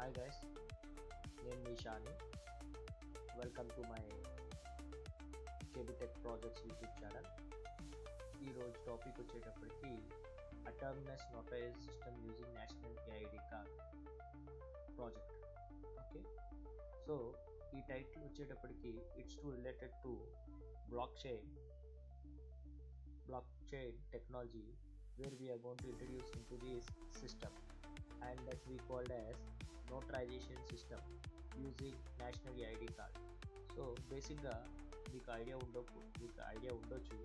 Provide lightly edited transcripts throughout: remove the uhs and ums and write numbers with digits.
Hi guys, name me Shani. Welcome to my KB Tech Projects YouTube channel. ఈ రోజు topic వచ్చేటప్పటికి autonomous notarise system using national AID card project. Okay, so ఈ title వచ్చేటప్పటికి it's to related to block chain technology where we are going to introduce into this system, and that we called as notarization system using national ID card. So బేసిక్గా మీకు idea ఉండొచ్చు.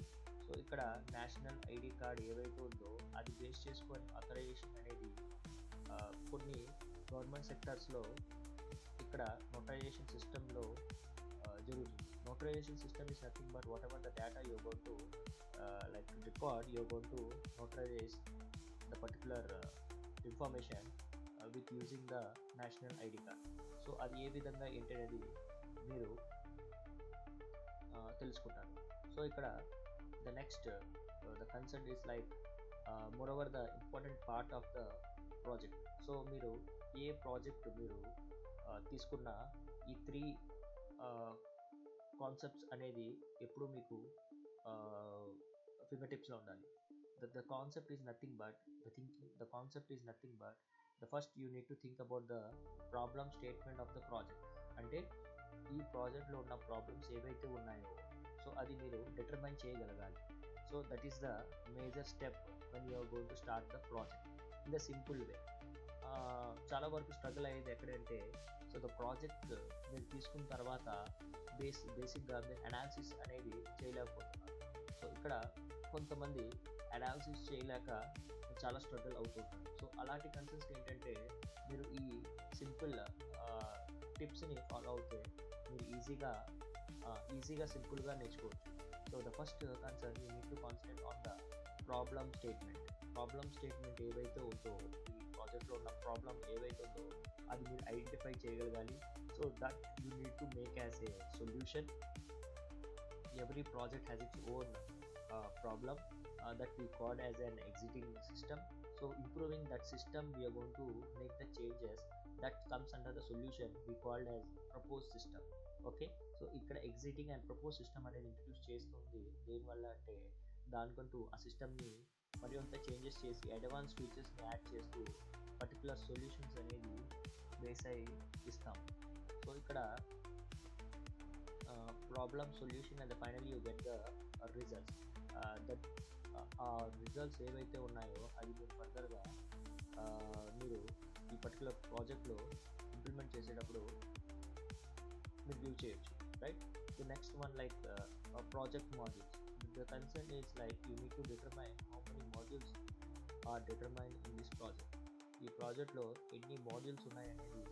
So ఇక్కడ national ID card ఏవైతే ఉందో అది base చేసుకొని authorisation అనేది కొన్ని గవర్నమెంట్ సెక్టర్స్లో ఇక్కడ నోటరైజేషన్ సిస్టంలో జరుగుతుంది. Notarization system is nothing but whatever the data you're going to record, you're going to notarize the particular information with using the national ID card. So అది ఏ విధంగా ఏంటి అనేది మీరు తెలుసుకుంటారు. సో ఇక్కడ the next the concern is more over the important part of the project. So మీరు ఏ project మీరు తీసుకున్న ఈ త్రీ కాన్సెప్ట్స్ అనేది ఎప్పుడు మీకు ఫింగర్ టిప్స్లో ఉండాలి. The concept is nothing but the first you need to think about the problem statement of the project. అంటే ఈ ప్రాజెక్ట్లో ఉన్న ప్రాబ్లమ్స్ ఏవైతే ఉన్నాయో సో అది మీరు డిటర్మైన్ చేయగలగాలి. So that is the major step when you are going to start the project in the simple way. చాలా వరకు స్ట్రగుల్ అయ్యేది ఎక్కడంటే, సో ద ప్రాజెక్ట్ మీరు తీసుకున్న తర్వాత బేసిక్గా మీరు అనాలిసిస్ అనేది చేయలేకపోతున్నారు. సో ఇక్కడ కొంతమంది అనాలిసిస్ చేయలేక చాలా స్ట్రగుల్ అవుతుంటారు. సో అలాంటి కన్సర్న్స్ ఏంటంటే, మీరు ఈ సింపుల్ టిప్స్ని ఫాలో అవుతే మీరు ఈజీగా సింపుల్గా నేర్చుకోవచ్చు. So the first concern you need to concentrate on the problem statement ఏవైతే ఉందో, ఈ ప్రాజెక్ట్లో ఉన్న ప్రాబ్లం ఏవైతే ఉందో అది మీరు ఐడెంటిఫై చేయగలగాలి. So that you need to make as a solution. Every project has its own problem that we call as an exiting system. So improving that system, we are going to make the changes that comes under the solution we called as proposed system. Okay, so ఇక్కడ exiting and propose system అనేది introduce చేస్తుంది. దేనివల్ల అంటే, దానికంటూ ఆ సిస్టమ్ని మరింత changes చేసి అడ్వాన్స్ ఫీచర్స్ని యాడ్ చేస్తూ పర్టికులర్ సొల్యూషన్స్ అనేది బేస్ అయి ఇస్తాం. సో ఇక్కడ problem solution and finally you get the results. That ఆ రిజల్ట్స్ ఏవైతే ఉన్నాయో అది మీరు ఫర్దర్గా మీరు ఈ పర్టికులర్ ప్రాజెక్ట్లో ఇంప్లిమెంట్ చేసేటప్పుడు మీరు యూజ్ చేయొచ్చు, right? The next one project modules. The concern is you need to determine how many modules are determine in this project. ఈ ప్రాజెక్ట్లో ఎన్ని మాడ్యూల్స్ ఉన్నాయనేది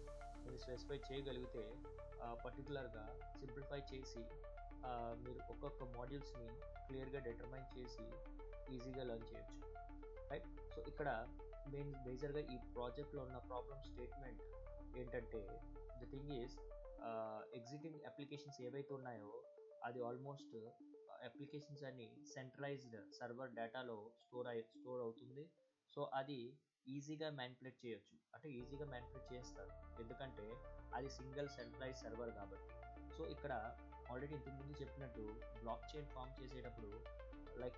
మీరు స్పెసిఫై చేయగలిగితే పర్టికులర్గా సింప్లిఫై చేసి మీరు ఒక్కొక్క మాడ్యూల్స్ని క్లియర్గా డిటర్మైన్ చేసి ఈజీగా లెర్న్ చేయొచ్చు, రైట్? సో ఇక్కడ మేజర్గా ఈ ప్రాజెక్ట్లో ఉన్న ప్రాబ్లమ్ స్టేట్మెంట్ ఏంటంటే, the thing is exiting applications ఏవైతే ఉన్నాయో అది ఆల్మోస్ట్ అప్లికేషన్స్ అన్ని సెంట్రలైజ్డ్ సర్వర్ డేటాలో స్టోర్ అవుతుంది. సో అది ఈజీగా మ్యానిపులేట్ చేయొచ్చు, అంటే ఈజీగా మ్యానిపులేట్ చేస్తారు, ఎందుకంటే అది సింగిల్ సెంట్రలైజ్ సర్వర్ కాబట్టి. సో ఇక్కడ ఆల్రెడీ ఇంతకుముందు చెప్పినట్టు బ్లాక్ చైన్ ఫామ్ చేసేటప్పుడు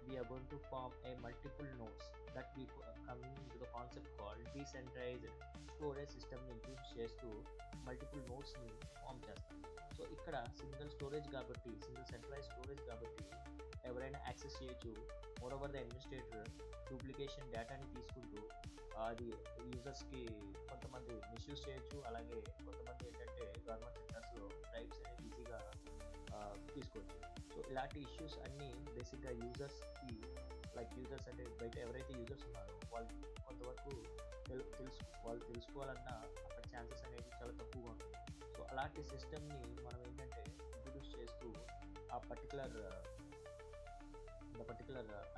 we are going to form a multiple nodes that we coming into the concept called decentralized storage system ని ఇంక్లూడ్ చేస్తూ మల్టిపుల్ నోడ్స్ని ఫామ్ చేస్తాం. సో ఇక్కడ సింగిల్ సెంట్రలైజ్ స్టోరేజ్ కాబట్టి ఎవరైనా యాక్సెస్ చేయొచ్చు. మోరోవర్ ద అడ్మినిస్ట్రేటర్ డూప్లికేషన్ డేటాని తీసుకుంటూ అది యూజర్స్కి కొంతమంది మిస్యూజ్ చేయొచ్చు. అలాగే కొంతమంది ఏంటంటే గవర్నమెంట్ సెక్టర్స్లో రైట్స్ అనేది ఈజీగా తీసుకోవచ్చు. సో ఇలాంటి ఇష్యూస్ అన్నీ బేసిక్గా యూజర్స్కి యూజర్స్ అంటే బయట ఎవరైతే యూజర్స్ ఉన్నారో వాళ్ళు కొంతవరకు వాళ్ళు తెలుసుకోవాలన్నా అక్కడ ఛాన్సెస్ అనేది చాలా తక్కువగా ఉంటుంది. సో అలాంటి సిస్టమ్ని మనం ఏంటంటే ఇంట్రడ్యూస్ చేస్తూ ఆ పర్టికులర్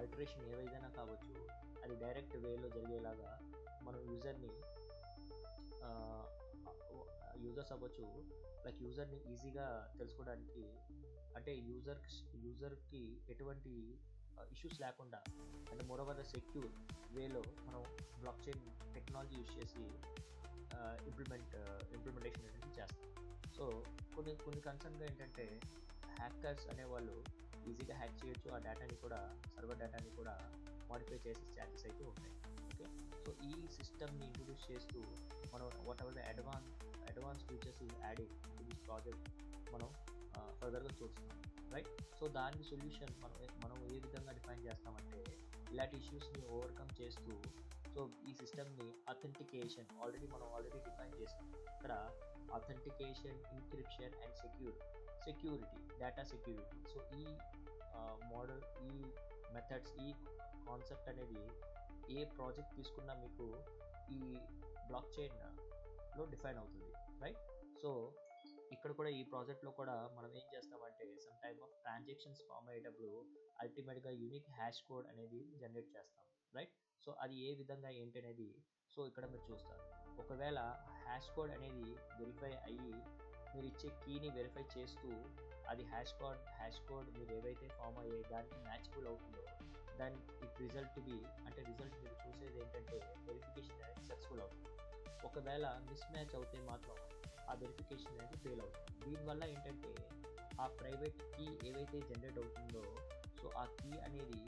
అల్టరేషన్ ఏదైనా కావచ్చు అది డైరెక్ట్ వేలో జరిగేలాగా మనం యూజర్స్ అవ్వచ్చు, యూజర్ని ఈజీగా తెలుసుకోవడానికి, అంటే యూజర్కి ఎటువంటి ఇష్యూస్ లేకుండా, అంటే మోరోవర్ ద సెక్యూర్ వేలో మనం బ్లాక్ చైన్ టెక్నాలజీ యూజ్ చేసి ఇంప్లిమెంటేషన్ అనేది చేస్తాం. సో కొన్ని కన్సర్న్గా ఏంటంటే హ్యాకర్స్ అనేవాళ్ళు ఈజీగా హ్యాక్ చేయొచ్చు, ఆ డేటాని కూడా సర్వర్ డేటాని కూడా మాడిఫై చేసే ఛాన్సెస్ అయితే ఉంటాయి. ఓకే, సో ఈ సిస్టమ్ని ఇంట్రొడ్యూస్ చేస్తూ మనం what ever the advance features adding to this project మనం ఫర్దర్గా చూస్తున్నాం, రైట్. సో దానికి సొల్యూషన్ మనం ఏ విధంగా డిఫైన్ చేస్తామంటే ఇలాంటి ఇష్యూస్ని ఓవర్కమ్ చేస్తూ సో ఈ సిస్టమ్ని అథెంటికేషన్ ఆల్రెడీ డిఫైన్ చేస్తాం. ఇక్కడ authentication, encryption and security, data security. So ఈ మోడల్, ఈ మెథడ్స్, ఈ కాన్సెప్ట్ అనేది ఏ ప్రాజెక్ట్ తీసుకున్నా మీకు ఈ బ్లాక్ చైన్లో డిఫైన్ అవుతుంది, రైట్. సో ఇక్కడ కూడా ఈ ప్రాజెక్ట్లో కూడా మనం ఏం చేస్తామంటే some type of transactions form అయ్యేటప్పుడు అల్టిమేట్గా యూనిక్ హ్యాష్ కోడ్ అనేది జనరేట్ చేస్తాం, రైట్. సో అది ఏ విధంగా ఏంటి అనేది సో ఇక్కడ మీరు చూస్తారు. ఒకవేళ హ్యాష్ కోడ్ అనేది వెరిఫై అయ్యి మీరు ఇచ్చే కీని వెరిఫై చేస్తూ అది హ్యాష్ కోడ్ మీరు ఏవైతే ఫామ్ అయ్యే దానికి మ్యాచబుల్ అవుతుందో దాని రిజల్ట్ మీరు చూసేది ఏంటంటే వెరిఫికేషన్ అనేది సక్సెస్ఫుల్ అవుతుంది. ఒకవేళ మిస్ మ్యాచ్ అవుతే మాత్రం ఆ వెరిఫికేషన్ అనేది ఫెయిల్ అవుతుంది. దీనివల్ల ఏంటంటే ఆ ప్రైవేట్ కీ ఏవైతే జనరేట్ అవుతుందో సో ఆ కీ అనేది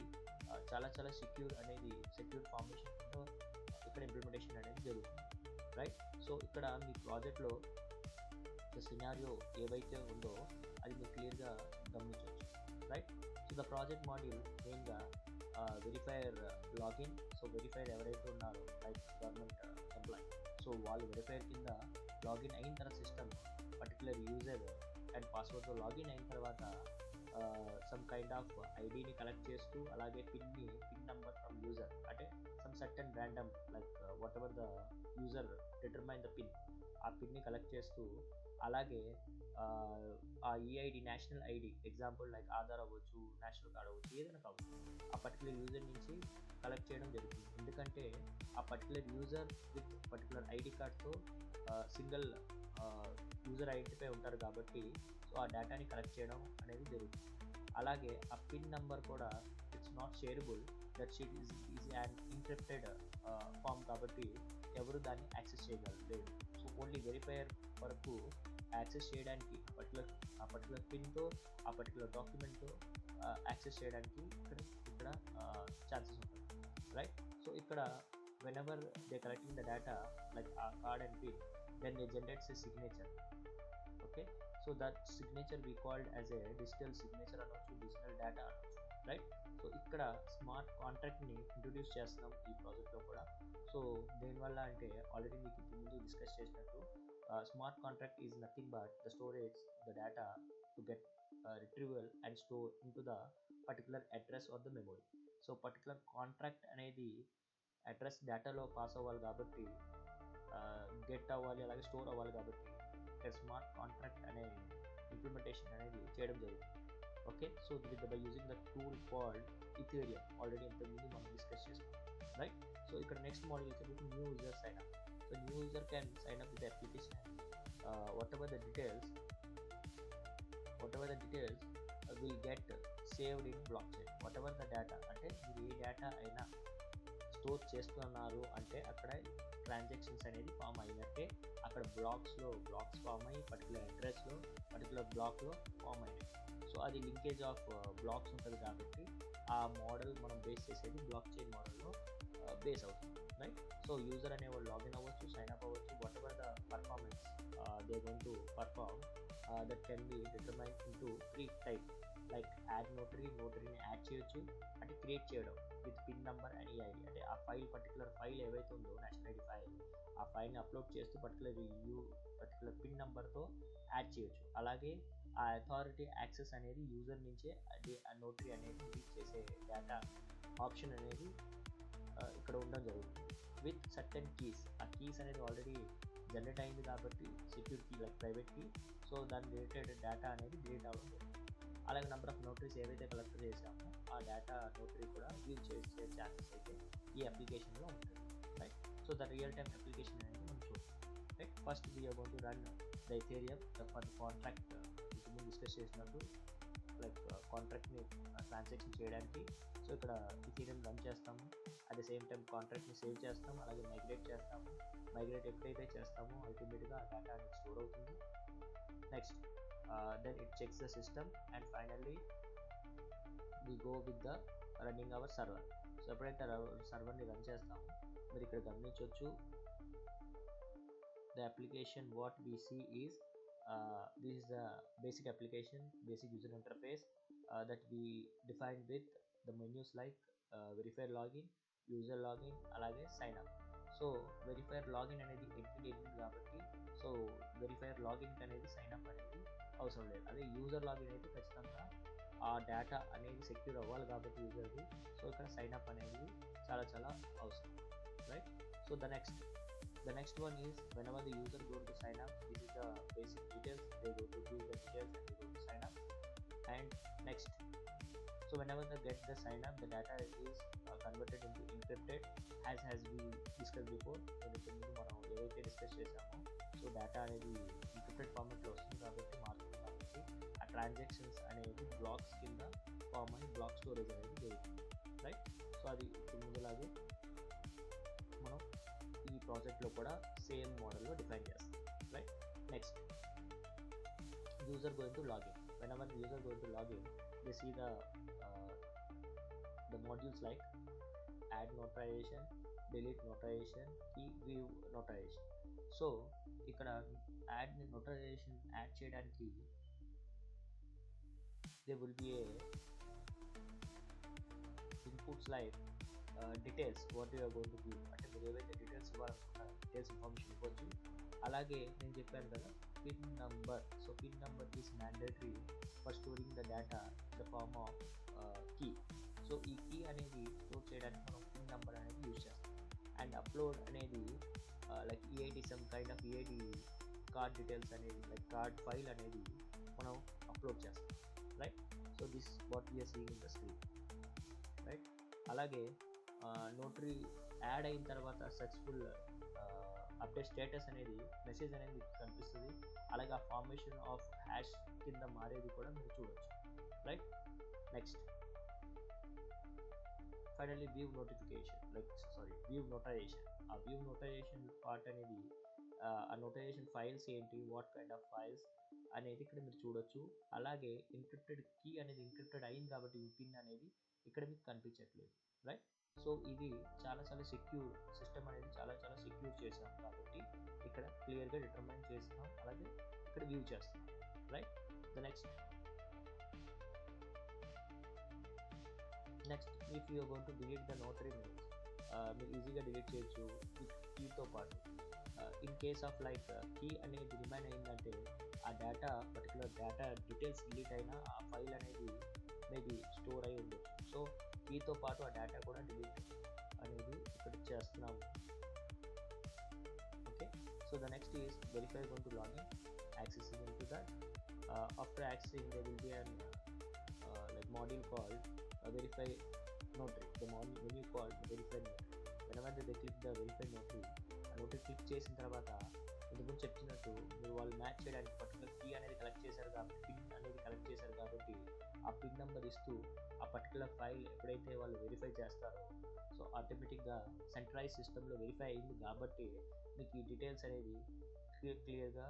చాలా సెక్యూర్ ఫార్మేషన్తో ఇక్కడ ఇంప్లిమెంటేషన్ అనేది జరుగుతుంది, రైట్. సో ఇక్కడ మీ ప్రాజెక్ట్లో సినారియో ఏవైతే ఉందో అది మీరు క్లియర్గా గమనించవచ్చు, right. So the project module మెయిన్గా వెరిఫైయర్ లాగిన్. సో వెరిఫైయర్ ఎవరైతే ఉన్నారో లైక్ గవర్నమెంట్ ఎంప్లాయీ, సో వాళ్ళు వెరిఫైయర్ కింద లాగిన్ అయిన తర్వాత సిస్టమ్ పర్టికులర్ యూజర్ అండ్ పాస్వర్డ్తో లాగిన్ అయిన తర్వాత సమ్ కైండ్ ఆఫ్ ఐడిని కలెక్ట్ చేస్తూ అలాగే పిన్ నెంబర్ ఫ్రమ్ యూజర్, అంటే some certain random like whatever the user determine the pin, ఆ పిన్ని కలెక్ట్ చేస్తూ అలాగే ఆ EID, national ID, example like Aadhaar అవ్వచ్చు, నేషనల్ కార్డ్ అవ్వచ్చు, ఏదైనా కావచ్చు, ఆ పర్టికులర్ యూజర్ నుంచి కలెక్ట్ చేయడం జరుగుతుంది. ఎందుకంటే ఆ particular user with particular ID కార్డ్తో సింగిల్ యూజర్ ఐడెంటిఫై ఉంటారు కాబట్టి సో ఆ డేటాని కలెక్ట్ చేయడం అనేది జరుగుతుంది. అలాగే ఆ పిన్ నెంబర్ కూడా it's not shareable, that sheet is an encrypted form కాబట్టి ఎవరు దాన్ని యాక్సెస్ చేయగలరు. సో ఓన్లీ వెరిఫైయర్ వరకు యాక్సెస్ చేయడానికి ఆ పర్టికులర్ పిన్తో ఆ పర్టికులర్ డాక్యుమెంట్తో యాక్సెస్ చేయడానికి ఇక్కడ ఛాన్సెస్ ఉంటుంది, రైట్. సో ఇక్కడ whenever they collecting the data like a card and pin, then they generates a signature. Okay, so that signature we called as a digital signature అనొచ్చు, digital data అనొచ్చు, right. So ఇక్కడ smart కాంట్రాక్ట్ని introduce చేస్తున్నాం ఈ ప్రాజెక్ట్లో కూడా. So దేనివల్ల అంటే already మీకు ఇంతకు ముందు డిస్కస్ చేసినట్టు smart contract is nothing but the storage the data to get retrieval and store in to the particular address of the memory. So particular contract అనేది అడ్రస్ డేటాలో పాస్ అవ్వాలి కాబట్టి గెట్ అవ్వాలి, అలాగే స్టోర్ అవ్వాలి కాబట్టి స్మార్ట్ కాంట్రాక్ట్ అనే implementation అనేది చేయడం జరుగుతుంది. Okay, so by using the tool called Ethereum, already ఇంతకుముందు మనం డిస్కస్ చేసుకున్నాం, రైట్. సో ఇక్కడ నెక్స్ట్ మోడల్ వచ్చేసి new user sign up. So new user can sign up with application whatever the details will get saved in blockchain. Whatever the data, అంటే మీరు ఏ data అయినా store చేస్తున్నారు అంటే అక్కడ ట్రాన్సాక్షన్స్ అనేది ఫామ్ అయినట్టే, అక్కడ బ్లాక్స్ ఫామ్ అయ్యి పర్టికులర్ అడ్రస్లో పర్టికులర్ బ్లాక్లో ఫామ్ అయినాయి. సో అది లింకేజ్ ఆఫ్ బ్లాక్స్ ఉంటుంది కాబట్టి ఆ మోడల్ మనం బేస్ చేసేది బ్లాక్ చైన్ మోడల్లో బేస్ అవుతుంది, రైట్. సో యూజర్ అనేవాళ్ళు లాగిన్ అవ్వచ్చు, సైన్ అప్ అవ్వచ్చు, whatever the performance they going to perform that can be determine into 3 type like add నోటరీని యాడ్ చేయొచ్చు, అంటే క్రియేట్ చేయడం with pin number and EID, అంటే ఆ పర్టికులర్ ఫైల్ ఏవైతే ఉందో నేషనల్ ఐడి ఫైల్, ఆ ఫైల్ని అప్లోడ్ చేస్తూ పర్టికులర్ పిన్ నెంబర్తో యాడ్ చేయొచ్చు. అలాగే ఆ అథారిటీ యాక్సెస్ అనేది యూజర్ నుంచే ఆ నోటరీ అనేది రీడ్ చేసే డేటా ఆప్షన్ అనేది ఇక్కడ ఉండడం జరుగుతుంది విత్ సర్టెన్ కీస్. ఆ కీస్ అనేది ఆల్రెడీ జనరేట్ అయింది కాబట్టి secure key like private key, so దాని రిలేటెడ్ డేటా అనేది డిలీట్ అవ్వడం జరుగుతుంది. అలాగే నెంబర్ ఆఫ్ నోటరీస్ ఏవైతే కలెక్ట్ చేసామో ఆ డేటా నోటరీ కూడా వ్యూ చేసే ఛాన్సెస్ అయితే ఈ అప్లికేషన్లో ఉంటుంది, right. So the real time application అనేది మనం చూస్తాం, right. First we are going to run the Ethereum for the contract. ఇప్పుడు డిస్కస్ చేసినట్టు లైక్ కాంట్రాక్ట్ని ట్రాన్సాక్షన్ చేయడానికి. సో ఇక్కడ ఇథీరియం రన్ చేస్తాము, అట్ ద సేమ్ టైం కాంట్రాక్ట్ని సేవ్ చేస్తాము, అలాగే మైగ్రేట్ చేస్తాము. మైగ్రేట్ ఎప్పుడైతే చేస్తామో అల్టిమేట్గా ఆ డేటా అనేది స్టోర్ అవుతుంది. Next then it checks the system and finally we go with the running our server. So ఎప్పుడైతే సర్వర్ని రన్ చేస్తామో మీరు ఇక్కడ గమనించవచ్చు, the application what we see is this is the basic application, basic user interface that we defined with the menus like verifier login, user login, అలాగే sign up. So verifier login అనేది exit కాబట్టి so verifier login అనేది sign up అనేది అవసరం లేదు. అదే user login అయితే ఖచ్చితంగా ఆ డేటా అనేది సెక్యూర్ అవ్వాలి కాబట్టి యూజర్ది. సో ఇక్కడ సైన్ అప్ అనేది చాలా చాలా అవసరం, right? So the next one is whenever the user go to sign up, this is the basic details, they go to give the details and they go to sign up. And next, so whenever they get the sign up, the data is converted into encrypted as we discussed before. మనం ఏదైతే discuss చేసామో so data అనేది encrypted ఫార్మాట్లో వస్తుంది కాబట్టి మారుతుంది కాబట్టి ఆ ట్రాన్సాక్షన్స్ అనేది బ్లాక్స్ కింద ఫామ్ అని బ్లాక్ స్టోరేజ్ అనేది జరుగుతుంది, రైట్? సో అది ముందులాగే మనం ఈ ప్రాజెక్ట్లో కూడా సేమ్ మోడల్లో డిఫైన్ చేస్తాం, right? Next, user going to login. whenever the user going to login, they see the modules like add notarization, delete notarization, key view notarization. So ఇక్కడ యాడ్ నోటరైజేషన్ యాడ్ చేయడానికి there will be a inputs like details what you are going to give, అంటే మీరు ఏవైతే details ఇవ్వాలనుకుంటున్నారో details information ఇవ్వచ్చు. అలాగే నేను చెప్పాను కదా pin number. So pin number is mandatory for storing the data in the form of key. So ఈ key అనేది స్టోర్ చేయడానికి మనం పిన్ నంబర్ అనేది యూజ్ చేస్తాం. అండ్ అప్లోడ్ అనేది like EID some kind of EID card details అనేది like card file అనేది మనం అప్లోడ్ చేస్తాం, right? So this what we are seeing in the screen, right? అలాగే నోటరీ యాడ్ అయిన తర్వాత సక్సెస్ఫుల్ అప్డేట్ స్టేటస్ అనేది మెసేజ్ అనేది కనిపిస్తుంది. అలాగే ఆ ఫార్మేషన్ ఆఫ్ హ్యాష్ కింద మారేది కూడా మీరు చూడవచ్చు, right? Next, finally view notification view notarisation. ఆ వ్యూ నోటరైజేషన్ పార్ట్ అనేది ఆ నోటరైజేషన్ ఫైల్స్ ఏంటి, వాట్ కైండ్ ఆఫ్ ఫైల్స్ అనేది ఇక్కడ మీరు చూడొచ్చు. అలాగే ఎన్క్రిప్టెడ్ కీ అనేది ఎన్క్రిప్టెడ్ అయింది కాబట్టి ఈ పిన్ అనేది ఇక్కడ మీకు కనిపించట్లేదు, రైట్? సో ఇది చాలా సెక్యూర్ సిస్టమ్ అనేది చాలా సెక్యూర్ చేసాం కాబట్టి ఇక్కడ క్లియర్గా డిటర్మైన్ చేస్తున్నాం, అలాగే ఇక్కడ వ్యూ చేస్తున్నాం, right? The next if you are going to delete the notary mails, మీరు ఈజీగా డిలీట్ చేయొచ్చు విత్ కీతో పాటు. In case of like key అనేది రిమైన్ అయిందంటే ఆ data particular data details delete అయినా ఆ ఫైల్ అనేది మేబీ స్టోర్ అయి ఉండొచ్చు. సో కీతో పాటు ఆ డేటా కూడా డిలీట్ అనేది ఇక్కడ చేస్తున్నాము, okay? So the next is verify going to login, accessing into that. After accessing there will be an like module called verify notary. The menu called verify notary. Whenever they click the verify notary, ఆ notary click చేసిన తర్వాత ఇంతకుముందు చెప్తున్నట్టు మీరు వాళ్ళు match చేయడానికి particular key అనేది collect చేశారు కాబట్టి పిన్ అనేది కలెక్ట్ చేశారు కాబట్టి ఆ పిన్ నెంబర్ ఇస్తూ ఆ పర్టికులర్ ఫైల్ ఎప్పుడైతే వాళ్ళు వెరిఫై చేస్తారో సో ఆటోమేటిక్గా సెంట్రలైజ్ సిస్టంలో వెరిఫై అయింది కాబట్టి మీకు ఈ డీటెయిల్స్ అనేది క్లియర్గా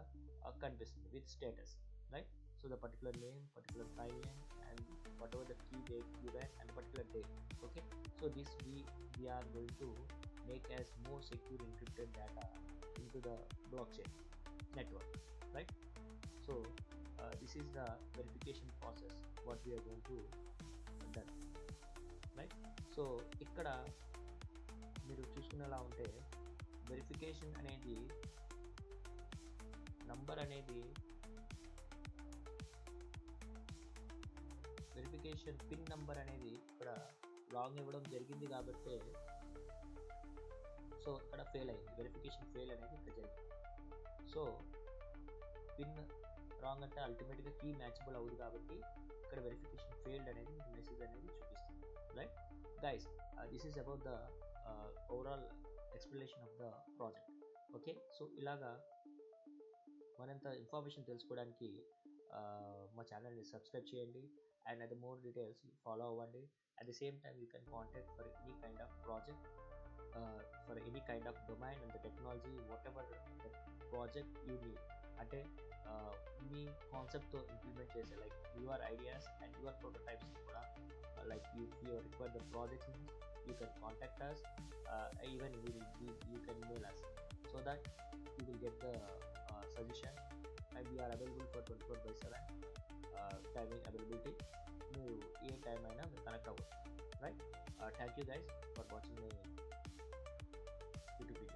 కనిపిస్తుంది with status, right? So the particular name, particular file name and whatever the key they given and particular date, okay? So this we are going to make as more secure encrypted data into the blockchain network, right? So this is the verification process what we are going to done, right? So ఇక్కడ మీరు చూసుకునేలా ఉంటే verification అనేది number అనేది verification pin number అనేది ఇక్కడ wrong ఇవ్వడం జరిగింది కాబట్టి సో ఇక్కడ ఫెయిల్ అయింది, వెరిఫికేషన్ ఫెయిల్ అనేది ఇక్కడ జరిగింది. సో పిన్ రాంగ్ అంటే అల్టిమేట్గా కీ మ్యాచబుల్ అవ్వదు కాబట్టి ఇక్కడ వెరిఫికేషన్ ఫెయిల్డ్ అనేది మీకు మెసేజ్ అనేది చూపిస్తుంది, right? Guys, this is about the overall explanation of the project, okay? So ఇలాగా మరింత ఇన్ఫర్మేషన్ తెలుసుకోవడానికి మా ఛానల్ని సబ్స్క్రైబ్ చేయండి అండ్ అది మోర్ డీటెయిల్స్ ఫాలో అవ్వండి. At the same time you can contact for any kind of project, for any kind of domain and the technology what ever the project you need. అంటే మీ కాన్సెప్ట్తో implement చేసే like your ideas and your prototypes కూడా like if you require the project means you can contact us, even you can mail us so that you will get the suggestion, and we are available for 24/7 timing availability. మీరు ఏ time అయినా మీరు connect అవ్వచ్చు, right? Thank you guys for watching my YouTube video.